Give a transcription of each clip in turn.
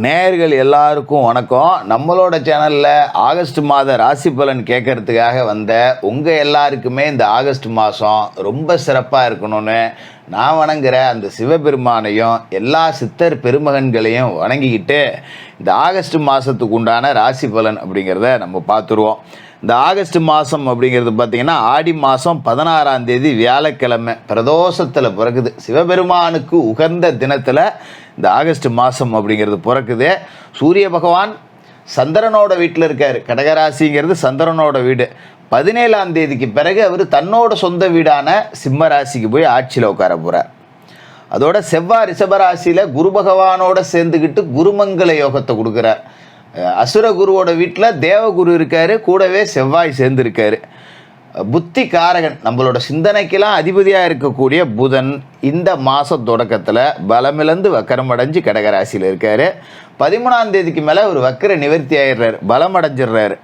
நேயர்கள் எல்லாருக்கும் வணக்கம். நம்மளோட சேனலில் ஆகஸ்ட் மாத ராசி பலன் கேட்கறதுக்காக வந்த உங்கள் எல்லாருக்குமே இந்த ஆகஸ்ட் மாதம் ரொம்ப சிறப்பாக இருக்கணும்னு நான் வணங்குற அந்த சிவபெருமானையும் எல்லா சித்தர் பெருமகன்களையும் வணங்கிக்கிட்டு இந்த ஆகஸ்ட் மாதத்துக்கு உண்டான ராசி பலன் அப்படிங்கிறத நம்ம பார்த்துருவோம். இந்த ஆகஸ்ட் மாதம் அப்படிங்கிறது பார்த்திங்கன்னா ஆடி மாதம் 16ஆம் தேதி வியாழக்கிழமை பிரதோஷத்தில் பிறகுது. சிவபெருமானுக்கு உகந்த தினத்தில் இந்த ஆகஸ்ட் மாதம் அப்படிங்கிறது பிறக்குது. சூரிய பகவான் சந்திரனோட வீட்டில் இருக்கார். கடகராசிங்கிறது சந்திரனோட வீடு. 17ஆம் தேதிக்கு பிறகு அவர் தன்னோட சொந்த வீடான சிம்ம ராசிக்கு போய் ஆட்சியில் உட்கார போகிறார். அதோட செவ்வாய் ரிஷபராசியில் குரு பகவானோட சேர்ந்துக்கிட்டு குருமங்கல யோகத்தை கொடுக்குறார். அசுர குருவோட வீட்டில் தேவகுரு இருக்கார், கூடவே செவ்வாய் சேர்ந்துருக்காரு. புத்தி காரகன், நம்மளோட சிந்தனைக்கெல்லாம் அதிபதியாக இருக்கக்கூடிய புதன் இந்த மாத தொடக்கத்தில் பலமிழந்து வக்கரம் அடைஞ்சு கடகராசியில் இருக்கார். 13ஆம் தேதிக்கு மேலே ஒரு வக்கர நிவர்த்தி ஆயிடுறாரு, பலம் அடைஞ்சிடுறாரு.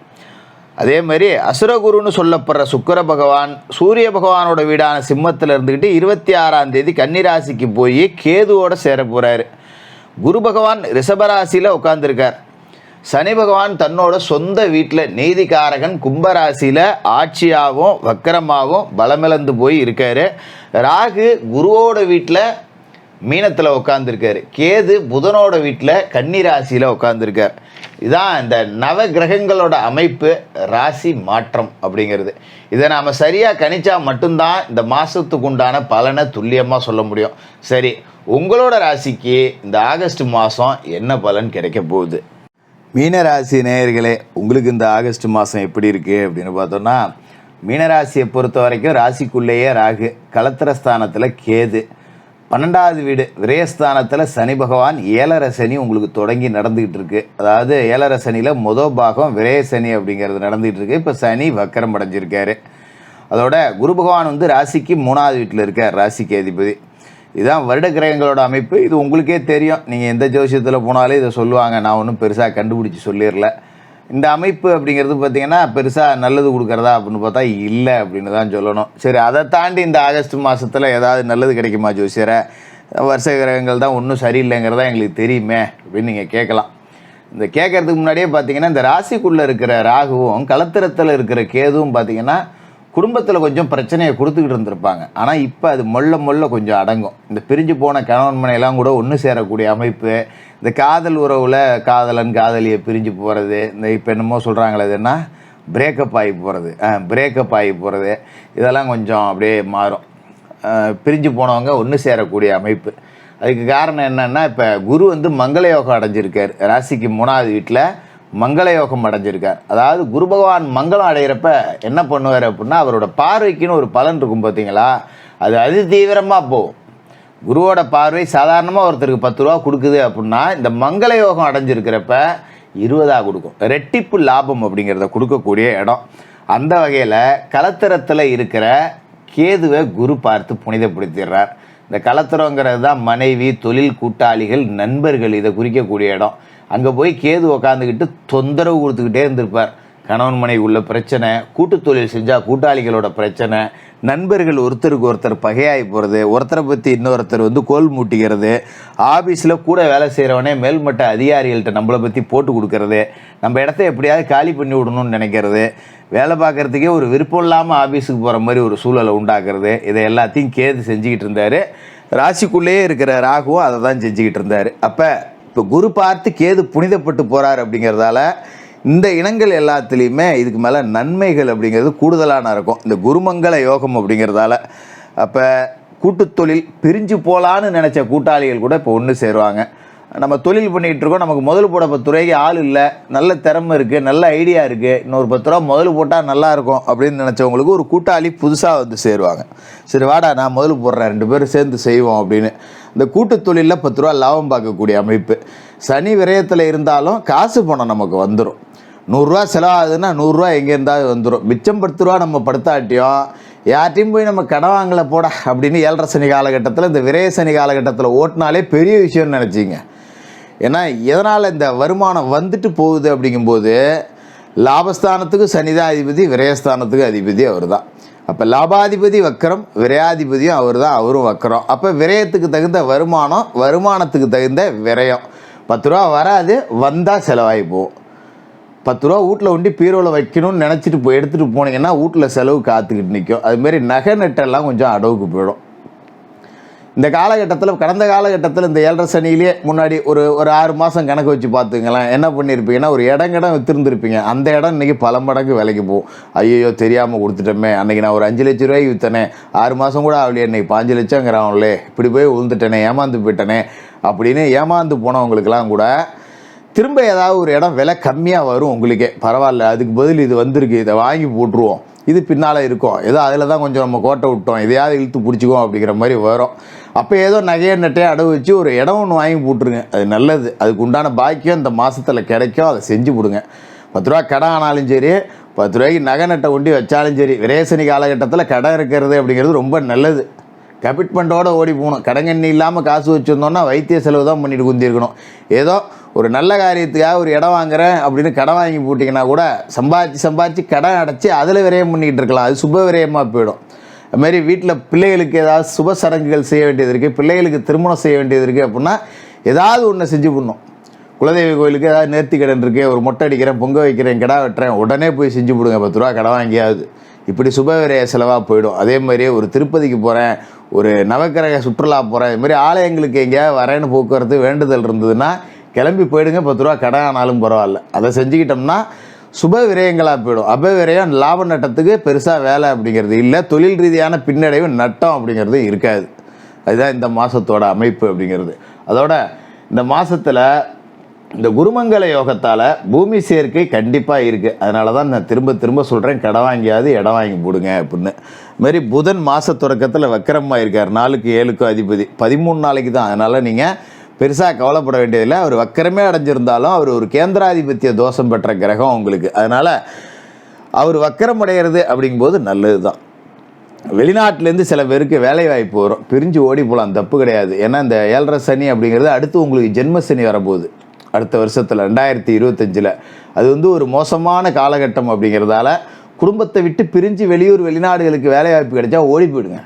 அதே மாதிரி அசுரகுருன்னு சொல்லப்படுற சுக்கிர பகவான் சூரிய பகவானோட வீடான சிம்மத்தில் இருந்துக்கிட்டு 26ஆம் தேதி கன்னிராசிக்கு போய் கேதுவோடு சேர போகிறாரு. குரு பகவான் ரிஷபராசியில் உட்காந்துருக்கார். சனி பகவான் தன்னோட சொந்த வீட்டில் நீதிகாரகன் கும்பராசியில் ஆட்சியாகவும் வக்கரமாகவும் பலமிழந்து போய் இருக்கார். ராகு குருவோட வீட்டில் மீனத்தில் உட்காந்துருக்காரு. கேது புதனோட வீட்டில் கன்னிராசியில் உட்காந்துருக்கார். இதுதான் இந்த நவ கிரகங்களோட அமைப்பு, ராசி மாற்றம் அப்படிங்கிறது. இதை நாம் சரியாக கணிச்சா மட்டும்தான் இந்த மாதத்துக்கு உண்டான பலனை துல்லியமாக சொல்ல முடியும். சரி, உங்களோட ராசிக்கு இந்த ஆகஸ்ட் மாதம் என்ன பலன் கிடைக்க போகுது? மீனராசி நேயர்களே, உங்களுக்கு இந்த ஆகஸ்ட் மாதம் எப்படி இருக்குது அப்படின்னு பார்த்தோன்னா, மீனராசியை பொறுத்த வரைக்கும் ராசிக்குள்ளேயே ராகு, களத்திரஸ்தானத்தில் கேது, 12வது வீடு விரயஸ்தானத்தில் சனி பகவான், ஏழரை சனி உங்களுக்கு தொடங்கி நடந்துக்கிட்டு இருக்குது. அதாவது ஏழரை சனியில் மொதல் பாகம் விரய சனி அப்படிங்கிறது நடந்துகிட்டு இருக்குது. இப்போ சனி வக்கரம் அடைஞ்சிருக்காரு. அதோட குரு பகவான் ராசிக்கு 3வது வீட்டில் இருக்கார், ராசிக்கு அதிபதி. இதுதான் வருட கிரகங்களோட அமைப்பு. இது உங்களுக்கே தெரியும், நீங்கள் எந்த ஜோசியத்தில் போனாலே இதை சொல்லுவாங்க. நான் ஒன்றும் பெருசாக கண்டுபிடிச்சி சொல்லிடல. இந்த அமைப்பு அப்படிங்கிறது பார்த்திங்கன்னா பெருசாக நல்லது கொடுக்குறதா அப்படின்னு பார்த்தா இல்லை அப்படின்னு தான் சொல்லணும். சரி, அதை தாண்டி இந்த ஆகஸ்ட் மாதத்தில் ஏதாவது நல்லது கிடைக்குமா ஜோசியரை? வருஷ கிரகங்கள் தான் ஒன்றும் சரியில்லைங்கிறதா எங்களுக்கு தெரியுமே அப்படின்னு நீங்கள் கேட்கலாம். இந்த கேட்கறதுக்கு முன்னாடியே பார்த்திங்கன்னா இந்த ராசிக்குள்ளே இருக்கிற ராகுவும் களத்திரத்தில் இருக்கிற கேதுவும் பார்த்திங்கன்னா குடும்பத்தில் கொஞ்சம் பிரச்சனையை கொடுத்துக்கிட்டு இருந்திருப்பாங்க. ஆனால் இப்போ அது மொள்ள கொஞ்சம் அடங்கும். இந்த பிரிஞ்சு போன கணவன் மனையெல்லாம் கூட ஒன்று சேரக்கூடிய அமைப்பு, இந்த காதல் உறவில் காதலன் காதலியை பிரிஞ்சு போகிறது, இந்த இப்போ என்னமோ சொல்கிறாங்களே இதுன்னா பிரேக்கப் ஆகி போகிறது, இதெல்லாம் கொஞ்சம் அப்படியே மாறும். பிரிஞ்சு போனவங்க ஒன்று சேரக்கூடிய அமைப்பு. அதுக்கு காரணம் என்னென்னா, இப்போ குரு மங்கள யோகம் அடைஞ்சிருக்கார். ராசிக்கு 3வது வீட்டில் மங்கள யோகம் அடைஞ்சிருக்கார். அதாவது குரு பகவான் மங்களம் அடைகிறப்ப என்ன பண்ணுவார் அப்படின்னா, அவரோட பார்வைக்குன்னு ஒரு பலன் இருக்கும் பார்த்தீங்களா, அது அதி தீவிரமாக போகும். குருவோட பார்வை சாதாரணமாக ஒருத்தருக்கு 10 ரூபா கொடுக்குது அப்படின்னா, இந்த மங்கள யோகம் அடைஞ்சிருக்கிறப்ப 20 கொடுக்கும். ரெட்டிப்பு லாபம் அப்படிங்கிறத கொடுக்கக்கூடிய இடம். அந்த வகையில் களத்திரத்தில் இருக்கிற கேதுவை குரு பார்த்து புனிதப்படுத்திடுறார். இந்த களத்திரங்கிறது தான் மனைவி, தொழில் கூட்டாளிகள், நண்பர்கள், இதை குறிக்கக்கூடிய இடம். அங்கே போய் கேது உக்காந்துக்கிட்டு தொந்தரவு கொடுத்துக்கிட்டே இருந்திருப்பார். கணவன் மனைவி உள்ள பிரச்சனை, கூட்டு தொழில் செஞ்சால் கூட்டாளிகளோட பிரச்சனை, நண்பர்கள் ஒருத்தருக்கு ஒருத்தர் பகையாகி போகிறது, ஒருத்தரை பற்றி இன்னொருத்தர் கோல் மூட்டிக்கிறது, ஆஃபீஸில் கூட வேலை செய்கிறவனே மேல்மட்ட அதிகாரிகள்கிட்ட நம்மளை பற்றி போட்டு கொடுக்கறது, நம்ம இடத்த எப்படியாவது காலி பண்ணி விடணும்னு நினைக்கிறது, வேலை பார்க்குறதுக்கே ஒரு விருப்பம் இல்லாமல் ஆஃபீஸுக்கு போகிற மாதிரி ஒரு சூழலை உண்டாக்குறது, இதை எல்லாத்தையும் கேது செஞ்சுக்கிட்டு இருந்தார். ராசிக்குள்ளேயே இருக்கிற ராகுவும் அதை தான் செஞ்சுக்கிட்டு இருந்தார். இப்போ குரு பார்த்து கேது புனிதப்பட்டு போகிறார் அப்படிங்கிறதால இந்த இனங்கள் எல்லாத்துலேயுமே இதுக்கு மேலே நன்மைகள் அப்படிங்கிறது கூடுதலான இருக்கும், இந்த குருமங்கள யோகம் அப்படிங்கிறதால. அப்போ கூட்டுத்தொழில் பிரிஞ்சு போகலான்னு நினச்ச கூட்டாளிகள் கூட இப்போ ஒன்று சேருவாங்க. நம்ம தொழில் பண்ணிகிட்டு இருக்கோம், நமக்கு முதல் போட 10 ரூபாய்க்கு ஆள் இல்லை, நல்ல திறமை இருக்குது, நல்ல ஐடியா இருக்குது, இன்னொரு 10 ரூபா முதல் போட்டால் நல்லாயிருக்கும் அப்படின்னு நினச்சவங்களுக்கு ஒரு கூட்டாளி புதுசாக சேருவாங்க. சரி வாடா, நான் முதல் போடுறேன், 2 பேரும் சேர்ந்து செய்வோம் அப்படின்னு. இந்த கூட்டுத் தொழிலில் 10 ரூபா லாபம் பார்க்கக்கூடிய அமைப்பு. சனி விரயத்தில் இருந்தாலும் காசு பணம் நமக்கு வந்துடும். 100 ரூபா செலவாகுதுன்னா 100 ரூபா எங்கே இருந்தாலும் வந்துடும். மிச்சம் 10 ரூபா நம்ம படுத்தாட்டியும் யார்ட்டையும் போய் நம்ம கடன் வாங்கலை போட அப்படின்னு 7.5 சனி காலகட்டத்தில், இந்த விரய சனி காலகட்டத்தில் ஓட்டினாலே பெரிய விஷயம்னு நினச்சிங்க. ஏன்னா எதனால் இந்த வருமானம் வந்துட்டு போகுது அப்படிங்கும்போது லாபஸ்தானத்துக்கு சனி தான் அதிபதி, விரயஸ்தானத்துக்கு அதிபதி அவர் தான். அப்போ லாபாதிபதி வக்கரம், விரையாதிபதியும் அவர் தான், அவரும் வக்கரம். அப்போ விரயத்துக்கு தகுந்த வருமானம், வருமானத்துக்கு தகுந்த விரயம். 10 ரூபா வராது, வந்தால் செலவாகி போகும். 10 ரூபா வீட்டில் ஒண்டி பீரோவில் வைக்கணும்னு நினச்சிட்டு எடுத்துகிட்டு போனீங்கன்னா வீட்டில் செலவு காத்துக்கிட்டு நிற்கும். அதுமாரி நகை நட்டெல்லாம் கொஞ்சம் அடவுக்கு போயிடும். இந்த காலகட்டத்தில், கடந்த காலகட்டத்தில் இந்த 7.5 சனியிலே முன்னாடி ஒரு 6 மாதம் கணக்கு வச்சு பார்த்துங்களேன், என்ன பண்ணியிருப்பீங்கன்னா, ஒரு இடம் விற்றுருந்துருப்பீங்க. அந்த இடம் இன்றைக்கி பல மடங்கு விலைக்கு போகும். ஐயோ தெரியாமல் கொடுத்துட்டோமே, அன்றைக்கி நான் ஒரு 5 லட்ச ரூபாய்க்கு விற்றனே, 6 மாதம் கூட ஆகலையே, இன்றைக்கி 5 லட்சங்கிறாங்களே, இப்படி போய் விழுந்துட்டேனே, ஏமாந்து போயிட்டேனே அப்படின்னு ஏமாந்து போனவங்களுக்கெல்லாம் கூட திரும்ப ஏதாவது ஒரு இடம் விலை கம்மியாக வரும். உங்களுக்கே பரவாயில்ல, அதுக்கு பதில் இது வந்திருக்கு, இதை வாங்கி போட்டுருவோம், இது பின்னால் இருக்கும், ஏதோ அதில் தான் கொஞ்சம் நம்ம கோட்டை விட்டோம், இதையாவது இழுத்து பிடிச்சிக்குவோம் அப்படிங்கிற மாதிரி வரும். அப்போ ஏதோ நகையை நட்டையை அடவு வச்சு ஒரு இடம் ஒன்று வாங்கி போட்டுருங்க. அது நல்லது. அதுக்கு உண்டான பாக்கியம் இந்த மாதத்தில் கிடைக்கும். அதை செஞ்சு கொடுங்க. 10 ரூபா கடன் ஆனாலும் சரி, 10 ரூபாய்க்கு நகை நட்டை ஒண்டி வச்சாலும் சரி, விரேசனி காலகட்டத்தில் கடன் இருக்கிறது அப்படிங்கிறது ரொம்ப நல்லது. கமிட்மெண்ட்டோடு ஓடி போகணும். கடங்கண்ணி இல்லாமல் காசு வச்சுருந்தோன்னா வைத்திய செலவு தான் பண்ணிட்டு குந்திருக்கணும். ஏதோ ஒரு நல்ல காரியத்துக்காக ஒரு இடம் வாங்குறேன் அப்படின்னு கடன் வாங்கி போட்டிங்கன்னா கூட சம்பாதிச்சு கடன் அடைச்சி அதில் விரயம் பண்ணிக்கிட்டு இருக்கலாம். அது சுப விரயமாக போயிடும். அதுமாரி வீட்டில் பிள்ளைகளுக்கு ஏதாவது சுப சடங்குகள் செய்ய வேண்டியது இருக்குது, பிள்ளைகளுக்கு திருமணம் செய்ய வேண்டியது இருக்குது அப்படின்னா ஏதாவது ஒன்று செஞ்சு பண்ணணும். குலதெய்வ கோயிலுக்கு ஏதாவது நேர்த்தி கடன் இருக்குது, ஒரு மொட்டை அடிக்கிறேன், பொங்க வைக்கிறேன், கிடா வெட்டுறேன், உடனே போய் செஞ்சு கொடுங்க. 10 ரூபா கடன் வாங்கியாவது. இப்படி சுப விரய செலவாக போயிடும். அதே மாதிரி ஒரு திருப்பதிக்கு போகிறேன், ஒரு நவக்கிரக சுற்றுலா போகிறேன், இதுமாதிரி ஆலயங்களுக்கு எங்கேயாவது வரேன்னு போக்குவரத்து வேண்டுதல் இருந்ததுன்னா கிளம்பி போயிடுங்க. 10 ரூபா கடன் ஆனாலும் பரவாயில்ல. அதை செஞ்சுக்கிட்டோம்னா சுப விரயங்களாக போயிடும். அப விரயம் லாப நட்டத்துக்கு பெருசாக வேலை அப்படிங்கிறது இல்லை. தொழில் ரீதியான பின்னடைவு நட்டம் அப்படிங்கிறது இருக்காது. அதுதான் இந்த மாதத்தோட அமைப்பு அப்படிங்கிறது. அதோட இந்த மாதத்தில் இந்த குருமங்கல யோகத்தால் பூமி சேர்க்கை கண்டிப்பாக இருக்குது. அதனால தான் நான் திரும்ப சொல்கிறேன், கடை வாங்கியாவது இடம் வாங்கி போடுங்க அப்படின்னு. இதுமாரி புதன் மாத தொடக்கத்தில் வக்கரமாக இருக்கார். 4க்கு 7க்கும் அதிபதி. 13 நாளைக்கு தான். அதனால் நீங்கள் பெருசாக கவலைப்பட வேண்டியதில்லை. அவர் வக்கரமே அடைஞ்சிருந்தாலும் அவர் ஒரு கேந்திராதிபத்திய தோஷம் பெற்ற கிரகம் உங்களுக்கு. அதனால் அவர் வக்கரம் அடைகிறது அப்படிங்கும்போது நல்லது தான். வெளிநாட்டிலேருந்து சில பேருக்கு வேலை வாய்ப்பு வரும், பிரிஞ்சு ஓடி போகலாம், தப்பு கிடையாது. ஏன்னா இந்த 7.5 சனி அப்படிங்கிறது அடுத்து உங்களுக்கு ஜென்ம சனி வரப்போகுது அடுத்த வருஷத்தில் 2025. அது ஒரு மோசமான காலகட்டம் அப்படிங்கிறதால குடும்பத்தை விட்டு பிரிஞ்சு வெளியூர் வெளிநாடுகளுக்கு வேலை வாய்ப்பு கிடைச்சா ஓடி போயிடுங்க.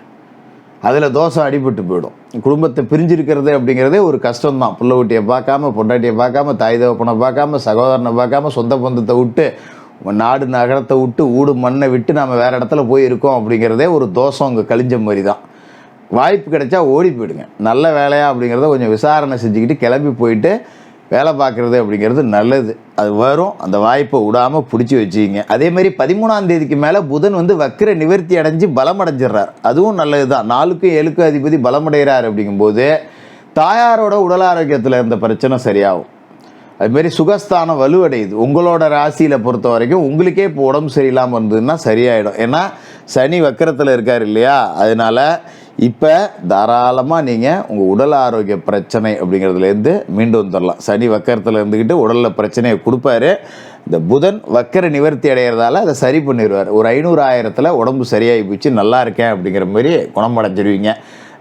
அதில் தோஷம் அடிபட்டு போயிடும். குடும்பத்தை பிரிஞ்சிருக்கிறது அப்படிங்கிறதே ஒரு கஷ்டம்தான். புள்ள குட்டியை பார்க்காம, பொண்டாட்டியை பார்க்காம, தாய் தகப்பனை பார்க்காம, சகோதரனை பார்க்காம, சொந்த பந்தத்தை விட்டு, நாடு நகரத்தை விட்டு, ஊடு மண்ணை விட்டு நம்ம வேறு இடத்துல போய் இருக்கோம் அப்படிங்கிறதே ஒரு தோஷம் அங்கே கழிஞ்ச மாதிரி தான். வாய்ப்பு கிடைச்சா ஓடி போயிடுங்க. நல்ல வேலையா அப்படிங்கிறத கொஞ்சம் விசாரணை செஞ்சுக்கிட்டு கிளம்பி போயிட்டு வேலை பார்க்குறது அப்படிங்கிறது நல்லது. அது வரும். அந்த வாய்ப்பை விடாமல் பிடிச்சி வச்சுக்கிங்க. அதேமாரி 13ஆம் தேதிக்கு மேலே புதன் வக்கர நிவர்த்தி அடைஞ்சு பலம் அடைஞ்சிடுறார். அதுவும் நல்லது தான். 4க்கும் 7க்கும் அதிபதி பலமடைகிறார். அப்படிங்கும்போது தாயாரோட உடல் ஆரோக்கியத்தில் இருந்த பிரச்சனை சரியாகும். அதுமாரி சுகஸ்தானம் வலுவடையுது. உங்களோட ராசியில் பொறுத்த வரைக்கும் உங்களுக்கே இப்போ உடம்பு சரியில்லாமல் இருந்ததுன்னா சரியாயிடும். ஏன்னா சனி வக்கரத்தில் இருக்கார் இல்லையா, அதனால இப்போ தாராளமாக நீங்கள் உங்கள் உடல் ஆரோக்கிய பிரச்சனை அப்படிங்கிறதுலேருந்து மீண்டு வந்துடலாம். சனி வக்கரத்தில் இருந்துக்கிட்டு உடலில் பிரச்சனையை கொடுப்பாரு. இந்த புதன் வக்கர நிவர்த்தி அடைகிறதால அதை சரி பண்ணிடுவார். ஒரு 500,000 உடம்பு சரியாகி போச்சு, நல்லா இருக்கேன் அப்படிங்கிற மாதிரி குணமடைஞ்சிருவீங்க.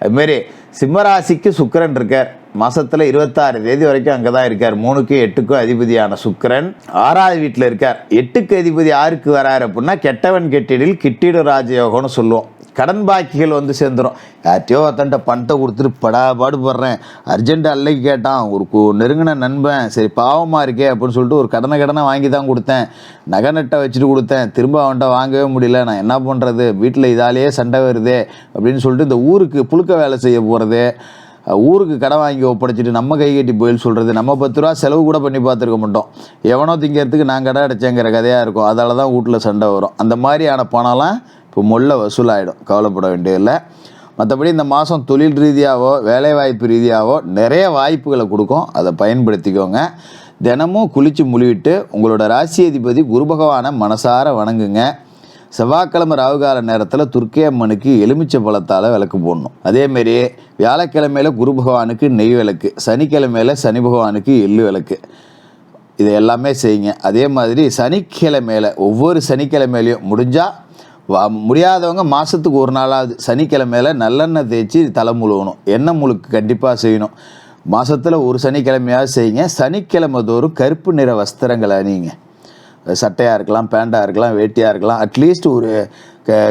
அதுமாரி சிம்மராசிக்கு சுக்கிரன் இருக்கார். மாதத்தில் 26 தேதி வரைக்கும் அங்கே தான் இருக்கார். 3க்கும் 8க்கும் அதிபதியான சுக்கிரன் 6வது வீட்டில் இருக்கார். 8க்கு அதிபதி 6க்கு வராரு அப்படின்னா கெட்டவன் கெட்டிடில் கிட்டிடு ராஜயோகம்னு சொல்லுவோம். கடன் பாக்கிகள் சேர்ந்துடும். யார்ட்டையோ ஒருத்தன்ட்ட பணத்தை கொடுத்துட்டு பாடுபடுறேன், அர்ஜென்ட் அல்லைக்கு கேட்டான், ஒரு நெருங்கின நண்பன், சரி பாவமாக இருக்கே அப்படின்னு சொல்லிட்டு ஒரு கடனை வாங்கி தான் கொடுத்தேன், நகை நட்டை வச்சுட்டு கொடுத்தேன், திரும்ப அவன்கிட்ட வாங்கவே முடியல, நான் என்ன பண்ணுறது, வீட்டில் இதாலேயே சண்டை வருதே அப்படின்னு சொல்லிட்டு இந்த ஊருக்கு புழுக்க வேலை செய்ய போகிறது, ஊருக்கு கடன் வாங்கி ஒப்படைச்சிட்டு நம்ம கை கட்டி போயில் சொல்கிறது, நம்ம 10 ரூபா செலவு கூட பண்ணி பார்த்துருக்க மாட்டோம், எவனோ திங்கிறதுக்கு நான் கடை அடைச்சேங்கிற கதையாக இருக்கும். அதால் தான் வீட்டில் சண்டை வரும். அந்த மாதிரியான பணம்லாம் இப்போ மொல்ல வசூலாகிடும். கவலைப்பட வேண்டியதில்லை. மற்றபடி இந்த மாதம் தொழில் ரீதியாகவோ வேலைவாய்ப்பு ரீதியாகவோ நிறைய வாய்ப்புகளை கொடுக்கும். அதை பயன்படுத்திக்கோங்க. தினமும் குளித்து முழுவிட்டு உங்களோட ராசி அதிபதி குரு பகவானை மனசார வணங்குங்க. செவ்வாய்க்கிழமை ராகுகால நேரத்தில் துர்க்கை அம்மனுக்கு எலுமிச்சை பழத்தால் விளக்கு போடணும். அதேமாரி வியாழக்கிழமையில் குரு பகவானுக்கு நெய் விளக்கு, சனிக்கிழமையில் சனி பகவானுக்கு எள்ளு விளக்கு, இதை எல்லாமே செய்யுங்க. அதே மாதிரி சனிக்கிழமையில் ஒவ்வொரு சனிக்கிழமையிலையும் முடியாதவங்க மாதத்துக்கு ஒரு நாளாவது சனிக்கிழமையில் நல்லெண்ணெய் தேய்ச்சி தலை முழுவணும். எண்ணெய் முழுக்கு கண்டிப்பாக செய்யணும். மாதத்தில் ஒரு சனிக்கிழமையாவது செய்யுங்க. சனிக்கிழமை தோறும் கருப்பு நிற வஸ்திரங்களை அணியுங்க. சட்டையாக இருக்கலாம், பேண்ட்டாக இருக்கலாம், வேட்டியாக இருக்கலாம். அட்லீஸ்ட் ஒரு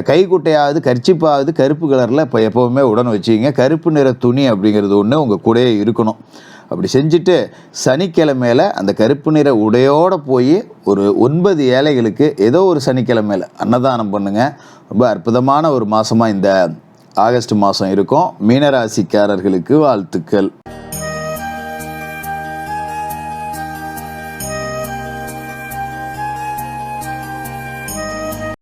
கைக்குட்டையாவது கர்ச்சிப்பாவது கருப்பு கலரில் இப்போ எப்போவுமே உடன் வச்சுக்கிங்க. கருப்பு நிற துணி அப்படிங்கிறது ஒன்று உங்கள் கூடயே இருக்கணும். அப்படி செஞ்சுட்டு சனிக்கிழமையில் அந்த கருப்பு நிற உடையோடு போய் ஒரு 9 ஏழைகளுக்கு ஏதோ ஒரு சனிக்கிழமையில் அன்னதானம் பண்ணுங்கள். ரொம்ப அற்புதமான ஒரு மாதமாக இந்த ஆகஸ்ட் மாதம் இருக்கும். மீனராசிக்காரர்களுக்கு வாழ்த்துக்கள்.